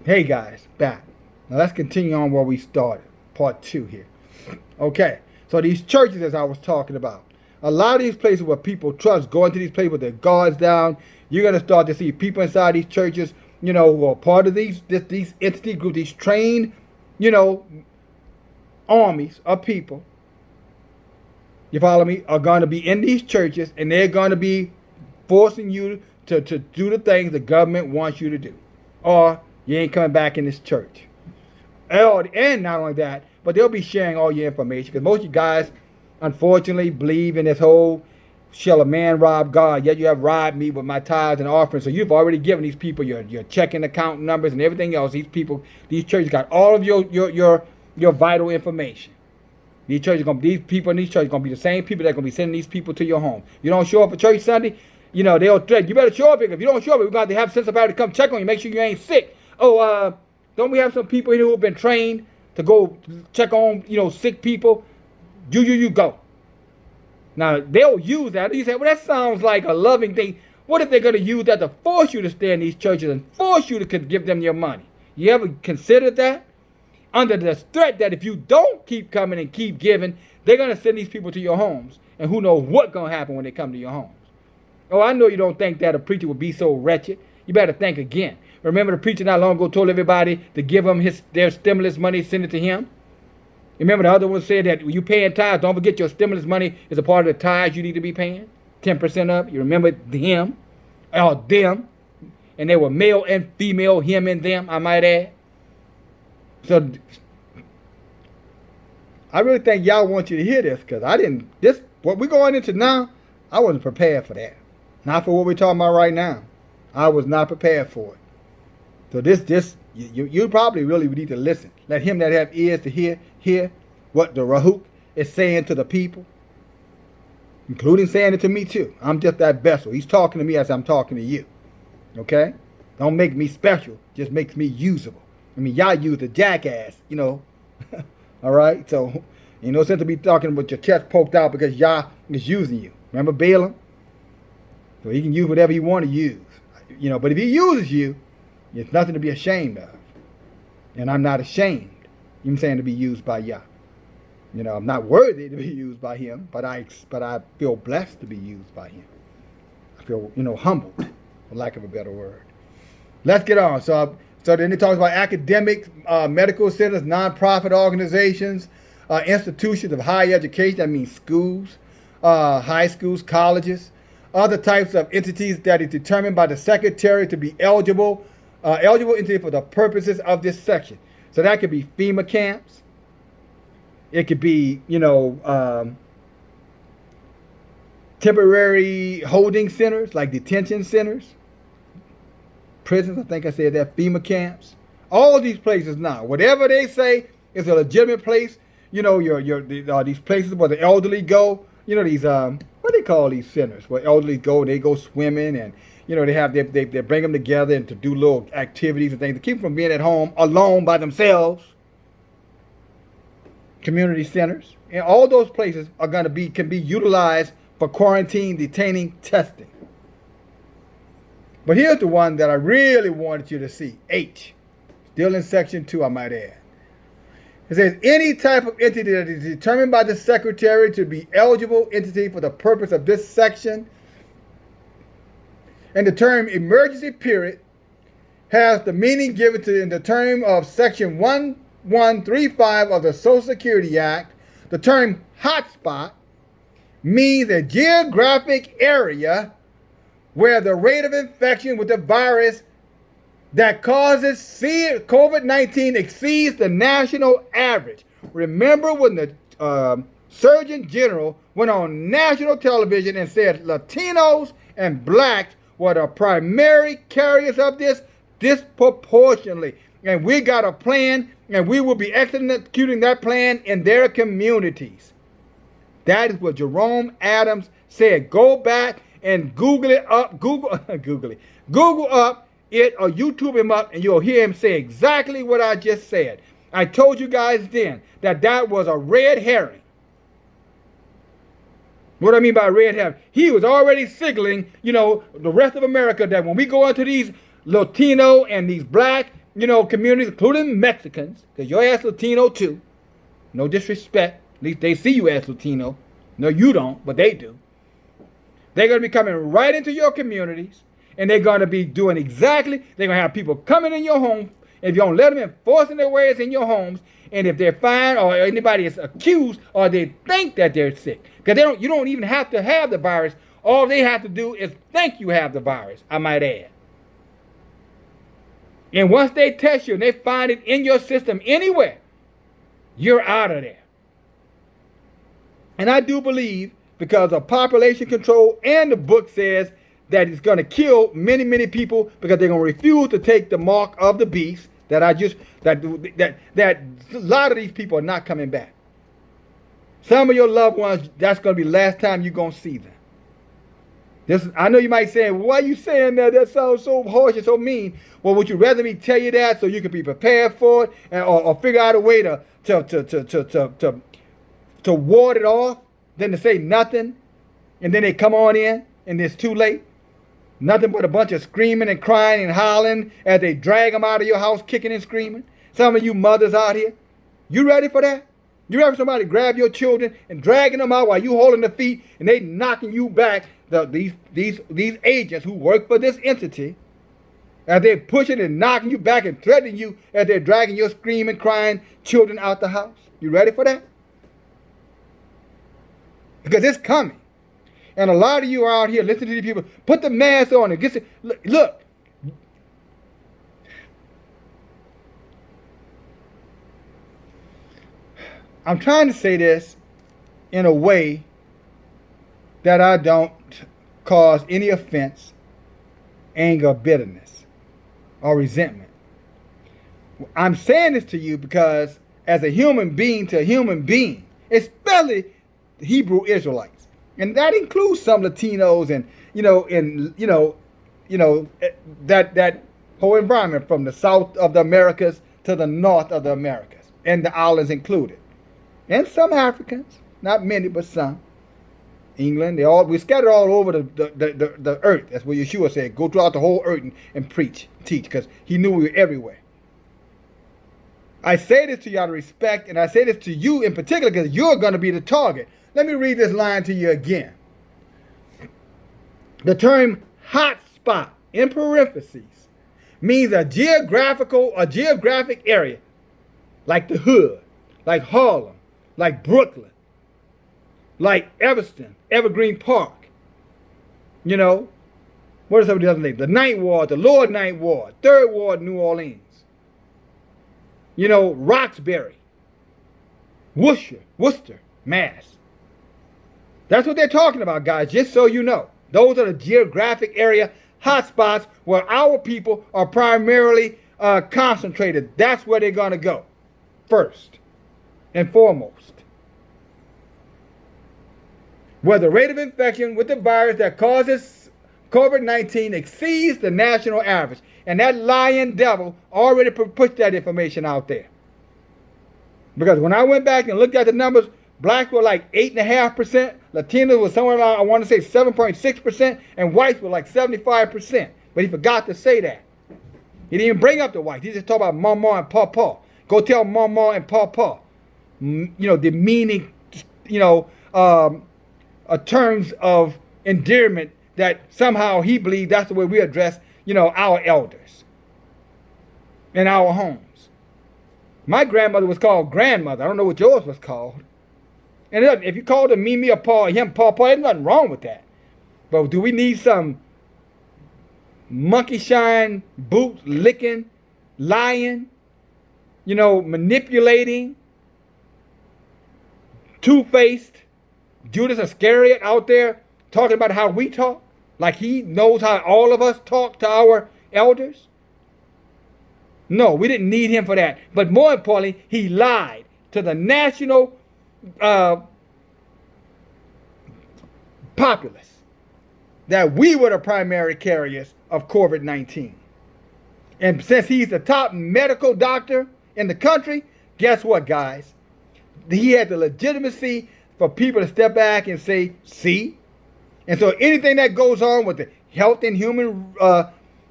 Hey guys, back. Now let's continue on where we started. Part 2 here. Okay, so these churches, as I was talking about, a lot of these places where people trust, going to these places with their guards down, you're going to start to see people inside these churches, who are part of these entity groups, these trained, armies of people, you follow me, are going to be in these churches, and they're going to be forcing you to do the things the government wants you to do. Or you ain't coming back in this church. And not only that, but they'll be sharing all your information, because most of you guys, unfortunately, believe in this whole shall a man rob God, yet you have robbed me with my tithes and offerings. So you've already given these people your checking account numbers and everything else. These people, these churches got all of your vital information. These people in these churches are gonna be the same people that are gonna be sending these people to your home. You don't show up for church Sunday, they'll threaten you better show up. If you don't show up, we're going to have somebody to come check on you, make sure you ain't sick. Oh, don't we have some people here who have been trained to go check on, sick people? You go. Now, they'll use that. You say, well, that sounds like a loving thing. What if they're going to use that to force you to stay in these churches and force you to give them your money? You ever considered that? Under the threat that if you don't keep coming and keep giving, they're going to send these people to your homes. And who knows what's going to happen when they come to your homes. Oh, I know you don't think that a preacher would be so wretched. You better think again. Remember the preacher not long ago told everybody to give them their stimulus money, send it to him? Remember the other one said that when you paying tithes, don't forget your stimulus money is a part of the tithes you need to be paying. 10% of it. You remember him or them. And they were male and female, him and them, I might add. So I really think y'all want you to hear this, because what we're going into now, I wasn't prepared for that. Not for what we're talking about right now. I was not prepared for it. So you probably really need to listen. Let him that have ears to hear what the Rahuk is saying to the people, including saying it to me too. I'm just that vessel. He's talking to me as I'm talking to you. Okay? Don't make me special. Just makes me usable. I mean, y'all use the jackass, All right? So, no sense to be talking with your chest poked out because Yah is using you. Remember Balaam? So he can use whatever he want to use. But if he uses you, it's nothing to be ashamed of. And I'm not ashamed, to be used by Yah. I'm not worthy to be used by him, but I feel blessed to be used by him. I feel, humbled, for lack of a better word. Let's get on. So then he talks about academic, medical centers, nonprofit organizations, institutions of higher education. That means schools, high schools, colleges, other types of entities that is determined by the secretary to be eligible entity for the purposes of this section. So that could be FEMA camps. It could be, temporary holding centers like detention centers, prisons. I think I said that, FEMA camps. All these places now, whatever they say is a legitimate place. These places where the elderly go. These what do they call these centers where elderly go? They go swimming, and they bring them together and to do little activities and things to keep them from being at home alone by themselves. Community centers, and all those places can be utilized for quarantine, detaining, testing. But here's the one that I really wanted you to see. H, still in section 2, I might add. It says, any type of entity that is determined by the secretary to be eligible entity for the purpose of this section, and the term emergency period has the meaning given to in the term of section 1135 of the Social Security Act. The term hotspot means a geographic area where the rate of infection with the virus that causes COVID-19 exceeds the national average. Remember when the Surgeon General went on national television and said Latinos and blacks were the primary carriers of this disproportionately. And we got a plan, and we will be executing that plan in their communities. That is what Jerome Adams said. Go back and Google it up. Google up it or YouTube him up, and you'll hear him say exactly what I just said. I told you guys then that was a red herring. What I mean by red herring? He was already signaling, the rest of America that when we go into these Latino and these black communities, including Mexicans, because your ass Latino too. No disrespect. At least they see you as Latino. No, you don't, but they do. They're going to be coming right into your communities, and they're going to be doing exactly, they're going to have people coming in your home. If you don't let them enforcing their ways in your homes, and if they're fine or anybody is accused or they think that they're sick, because you don't even have to have the virus. All they have to do is think you have the virus, I might add. And once they test you and they find it in your system anywhere, you're out of there. And I do believe, because of population control, and the book says that it's going to kill many, many people because they're going to refuse to take the mark of the beast, that a lot of these people are not coming back. Some of your loved ones, that's going to be the last time you're going to see them. I know you might say, well, why are you saying that? That sounds so harsh and so mean. Well, would you rather me tell you that so you can be prepared for it, or figure out a way to ward it off, than to say nothing, and then they come on in and it's too late? Nothing but a bunch of screaming and crying and hollering as they drag them out of your house, kicking and screaming. Some of you mothers out here, you ready for that? You ready for somebody to grab your children and dragging them out while you holding the feet and they knocking you back? These agents who work for this entity, as they're pushing and knocking you back and threatening you as they're dragging your screaming, crying children out the house. You ready for that? Because it's coming. And a lot of you are out here listening to these people. Put the mask on and get look. I'm trying to say this in a way that I don't cause any offense, anger, bitterness, or resentment. I'm saying this to you because as a human being to a human being, especially the Hebrew Israelites, and that includes some Latinos and that whole environment from the south of the Americas to the north of the Americas, and the islands included, and some Africans, not many but some. England, we scattered all over the earth. That's what Yeshua said. Go throughout the whole earth and preach, teach, because he knew we were everywhere. I say this to you out of respect, and I say this to you in particular because you're going to be the target. Let me read this line to you again. The term hot spot, in parentheses, means a geographic area, like the hood, like Harlem, like Brooklyn, like Everston, Evergreen Park. What are some of the other names? The Ninth Ward, the Lower Ninth Ward, Third Ward, New Orleans. Roxbury, Worcester, Mass. That's what they're talking about, guys, just so you know. Those are the geographic area hotspots where our people are primarily concentrated. That's where they're going to go first and foremost. Where the rate of infection with the virus that causes COVID-19 exceeds the national average. And that lying devil already pushed that information out there. Because when I went back and looked at the numbers, blacks were like 8.5%, Latinos were somewhere around, I want to say 7.6%, and whites were like 75%. But he forgot to say that. He didn't even bring up the whites. He just talked about mama and papa. Go tell mama and papa. The meaning, terms of endearment that somehow he believed that's the way we address, our elders in our homes. My grandmother was called grandmother. I don't know what yours was called. And if you called him Mimi or Paul, him Paul, there's nothing wrong with that. But do we need some monkey shine, boot licking, lying, manipulating, two-faced Judas Iscariot out there talking about how we talk? Like he knows how all of us talk to our elders? No, we didn't need him for that. But more importantly, he lied to the national populace that we were the primary carriers of COVID-19. And since he's the top medical doctor in the country, guess what, guys? He had the legitimacy for people to step back and say, see? And so anything that goes on with the health and human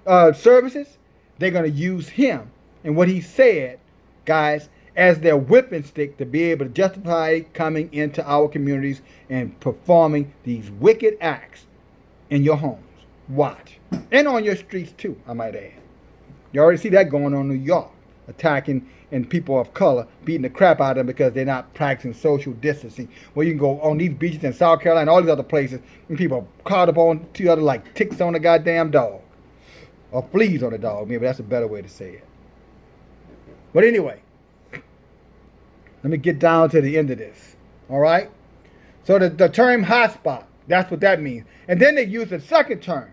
services, they're going to use him and what he said, guys, as their whipping stick to be able to justify coming into our communities and performing these wicked acts in your homes. Watch. And on your streets too, I might add. You already see that going on in New York, attacking and people of color, beating the crap out of them because they're not practicing social distancing. Well, you can go on these beaches in South Carolina, all these other places, and people are caught up on each other like ticks on a goddamn dog. Or fleas on a dog, maybe that's a better way to say it. But anyway, let me get down to the end of this. All right? So the term hotspot, that's what that means. And then they use the second term.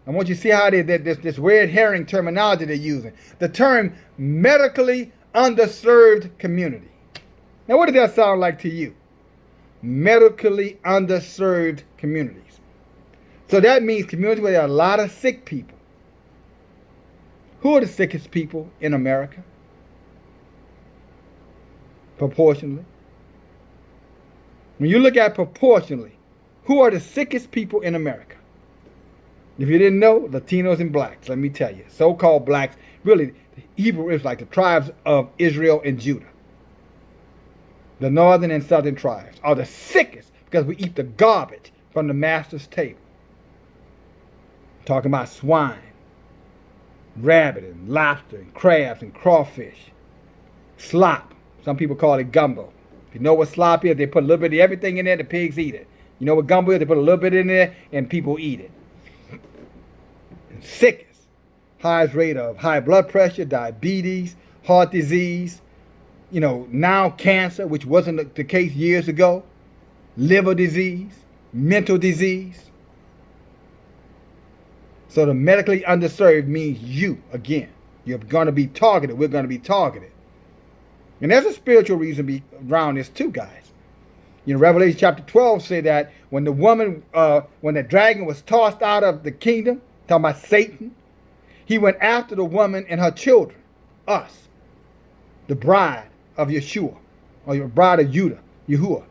I want you to see how this red herring terminology they're using. The term medically underserved community. Now, what does that sound like to you? Medically underserved communities. So that means communities where there are a lot of sick people. Who are the sickest people in America? Proportionally. When you look at proportionally, who are the sickest people in America? If you didn't know, Latinos and blacks, let me tell you. So-called blacks, really, the Hebrew is like the tribes of Israel and Judah. The northern and southern tribes are the sickest because we eat the garbage from the master's table. I'm talking about swine, rabbit and lobster and crabs and crawfish. Slop. Some people call it gumbo. If you know what slop is, they put a little bit of everything in there, the pigs eat it. You know what gumbo is? They put a little bit in there and people eat it. And sickest, highest rate of high blood pressure, diabetes, heart disease, now cancer, which wasn't the case years ago, liver disease, mental disease. So the medically underserved means you, again. You're going to be targeted. We're going to be targeted. And there's a spiritual reason around this too, guys. Revelation chapter 12 say that when the woman, when the dragon was tossed out of the kingdom, talking about Satan, he went after the woman and her children, us, the bride of Yeshua, or your bride of Judah, Yahuwah.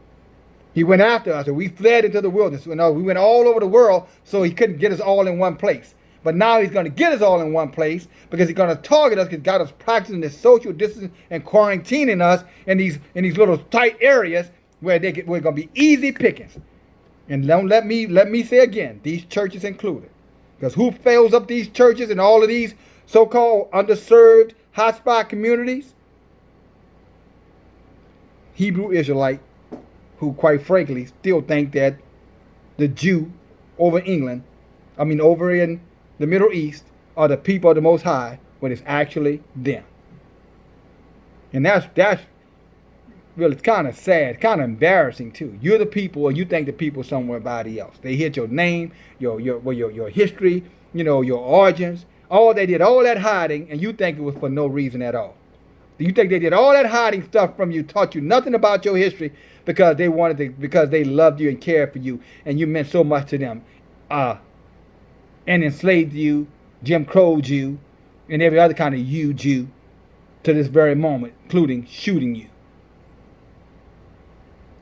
He went after us, and we fled into the wilderness. We went all over the world, so he couldn't get us all in one place. But now he's going to get us all in one place because he's going to target us because God is practicing this social distancing and quarantining us in these little tight areas where we're going to be easy pickings. And let me say again, these churches included. Because who fills up these churches and all of these so-called underserved hotspot communities? Hebrew Israelite, who quite frankly still think that the Jew over in the Middle East are the people of the Most High when it's actually them. And that's really, it's kind of sad, kind of embarrassing too. You're the people and you think the people somebody else. They hit your name, your history, your origins. They did all that hiding and you think it was for no reason at all. You think they did all that hiding stuff from you, taught you nothing about your history because because they loved you and cared for you and you meant so much to them. And enslaved you, Jim Crowed you, and every other kind of Jew to this very moment, including shooting you.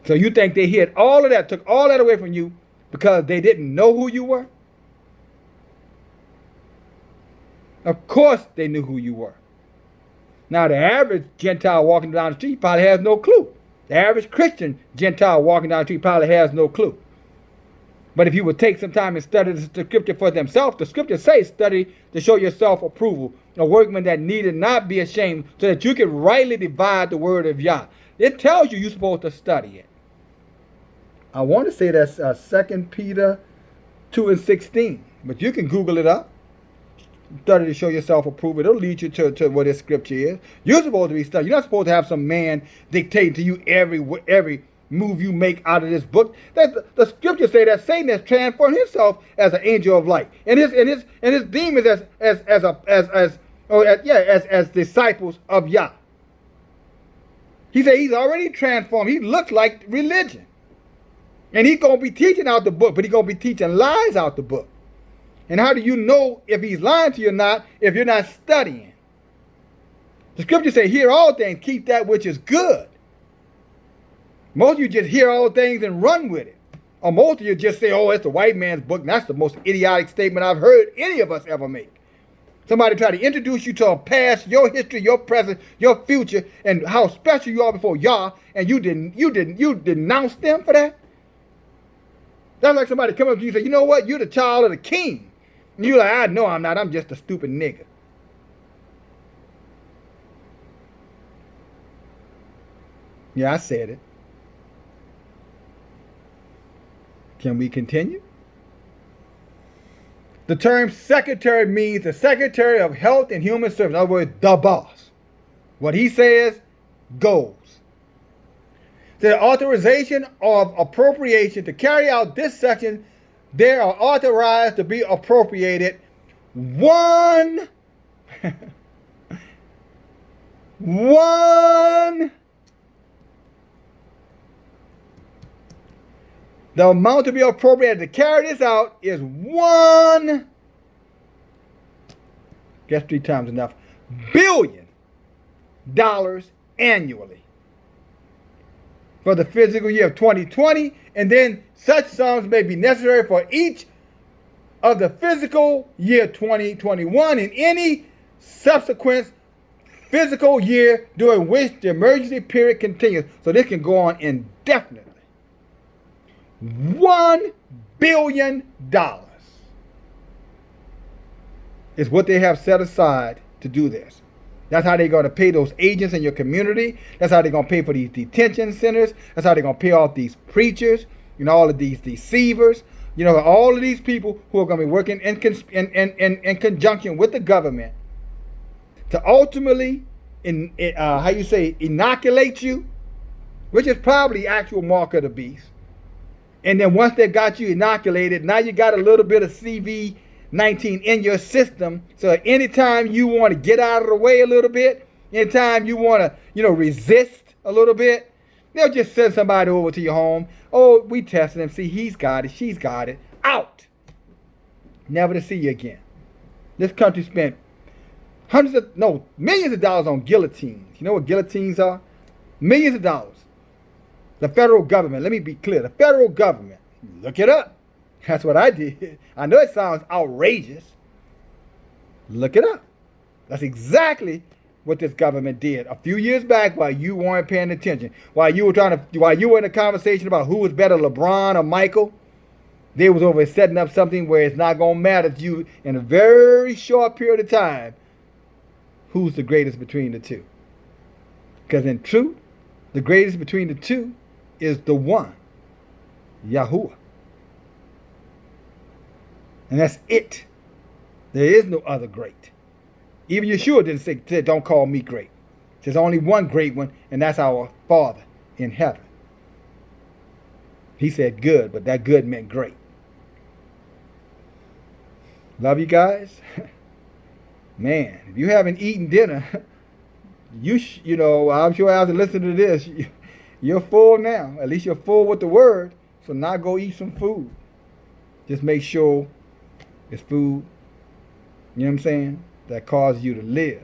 So you think they hid all of that, took all that away from you because they didn't know who you were? Of course they knew who you were. Now the average Gentile walking down the street probably has no clue. The average Christian Gentile walking down the street probably has no clue. But if you would take some time and study the scripture for themselves, the scripture says study to show yourself approval, a workman that needed not be ashamed, so that you can rightly divide the word of Yah. It tells you you're supposed to study it. I want to say that's 2 Peter 2 and 16, but you can Google it up. Study to show yourself approval. It'll lead you to what this scripture is. You're supposed to be studying. You're not supposed to have some man dictating to you every move you make out of this book. The scriptures say that Satan has transformed himself as an angel of light, and his demons as disciples of Yah. He said he's already transformed. He looks like religion, and he's gonna be teaching out the book, but he's gonna be teaching lies out the book. And how do you know if he's lying to you or not if you're not studying? The scriptures say, hear all things, keep that which is good. Most of you just hear all things and run with it. Or most of you just say, oh, it's the white man's book. And that's the most idiotic statement I've heard any of us ever make. Somebody try to introduce you to a past, your history, your present, your future, and how special you are before Yah, and you denounced them for that. That's like somebody come up to you and say, you know what, you're the child of the king. And you're like, I know I'm not, I'm just a stupid nigga. Yeah, I said it. Can we continue? The term secretary means the Secretary of Health and Human Services. In other words, the boss. What he says goes. The authorization of appropriation to carry out this section, they are authorized to be appropriated one the amount to be appropriated to carry this out is $1, guess 3 times enough, billion annually for the physical year of 2020, and then such sums may be necessary for each of the physical year 2021 and any subsequent physical year during which the emergency period continues. So this can go on indefinitely. $1 billion is what they have set aside to do this. That's how they're going to pay those agents in your community. That's how they're going to pay for these detention centers. That's how they're going to pay off these preachers, all of these deceivers, all of these people who are going to be working in conjunction with the government to ultimately, inoculate you, which is probably actual mark of the beast. And then once they got you inoculated, now you got a little bit of CV-19 in your system. So anytime you want to get out of the way a little bit, anytime you want to, resist a little bit, they'll just send somebody over to your home. Oh, we tested him. See, he's got it. She's got it. Out. Never to see you again. This country spent millions of dollars on guillotines. You know what guillotines are? Millions of dollars. The federal government, let me be clear, the federal government, look it up. That's what I did. I know it sounds outrageous. Look it up. That's exactly what this government did a few years back while you weren't paying attention. While you were in a conversation about who was better, LeBron or Michael, they was over setting up something where it's not going to matter to you in a very short period of time who's the greatest between the two. Because in truth, the greatest between the two is the one, Yahuwah. And that's it. There is no other great. Even Yeshua didn't say, don't call me great. There's only one great one, and that's our Father in heaven. He said good, but that good meant great. Love you guys. Man, if you haven't eaten dinner, I'm sure after listening to this, you're full now. At least you're full with the word. So now go eat some food. Just make sure it's food, you know what I'm saying, that causes you to live.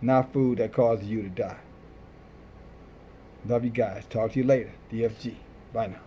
Not food that causes you to die. Love you guys. Talk to you later. DFG. Bye now.